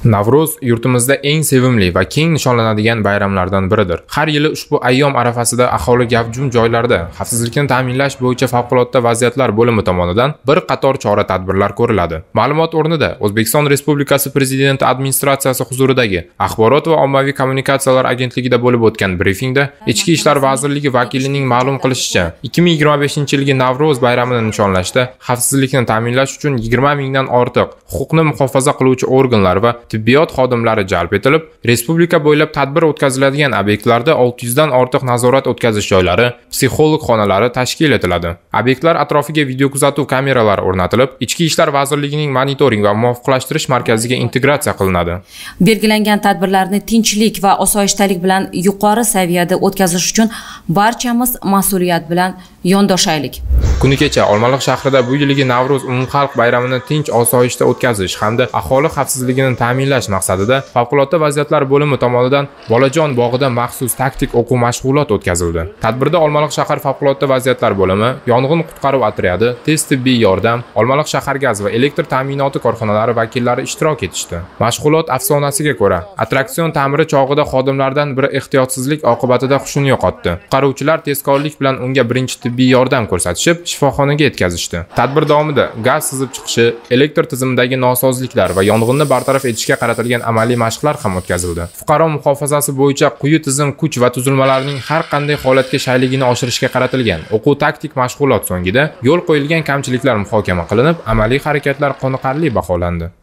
Navro'z yurtimizda eng sevimli va keng nishonlanadigan bayramlardan biridir. Har yili ushbu ayyom arafasida aholi gavjum joylarda xavfsizlikni ta'minlash bo'yicha favqulodda vaziyatlar bo'limi tomonidan bir qator chora-tadbirlar ko'riladi. Ma'lumot o'rnida O'zbekiston Respublikasi Prezidenti administratsiyasi huzuridagi Axborot va ommaviy kommunikatsiyalar agentligida bo'lib o'tgan brifingda Ichki ishlar vazirligi vakilining ma'lum qilishicha, 2025-yilgi Navro'z bayramini nishonlashda xavfsizlikni ta'minlash uchun 20 mingdan ortiq huquqni muhofaza qiluvchi organlar va tibbiyot xodimlari jalb etilib, respublika bo'ylab tadbir o'tkaziladigan obyektlarda 600 dan ortiq nazorat o'tkazish joylari, psixolog xonalari tashkil etiladi. Obyektlar atrofiga videokuzatuv kameralari o'rnatilib, Ichki ishlar vazirligining monitoring va muvofiqlashtirish markaziga integratsiya qilinadi. Belgilangan tadbirlarni tinchlik va osoyishtalik bilan yuqori saviyada o'tkazish uchun barchamiz mas'uliyat bilan yondoshaylik. Kuni kecha Olmaliq shahrida bu yilgi Navro'z umumxalq bayramini tinch osoyishta o'tkazish hamda aholi xavfsizligini ta'minlash maqsadida Favqulodda vaziyatlar bo'limi tomonidan Bolajon bog'ida maxsus taktik o'quv mashg'ulot o'tkazildi. Tadbirda Olmaliq shahar Favqulodda vaziyatlar bo'limi, yong'in qutqaruv otryadi, tez tibbiy yordam, Olmaliq shahar gaz va elektr ta'minoti korxonalari vakillari ishtirok etishdi. Mashg'ulot afsonasiga ko'ra, attraksion ta'miri chog'ida xodimlardan biri ehtiyotsizlik oqibatida hushini yo'qotdi. Qutqaruvchilar tezkorlik bilan unga birinchi tibbiy yordam ko'rsatishib, shifoxonaga yetkazishdi. Tadbir davomida gaz sizib chiqishi, elektr tizimidagi nosozliklar va yong'inni bartaraf etishga qaratilgan amaliy mashqlar ham o'tkazildi. Fuqaro muhofazasi bo'yicha quyi tizim kuch va tuzilmalarning har qanday holatga shayligini oshirishga qaratilgan o'quv taktik mashg'ulot so'ngida yo'l qo'yilgan kamchiliklar muhokama qilinib, amaliy harakatlar qoniqarli baholandi.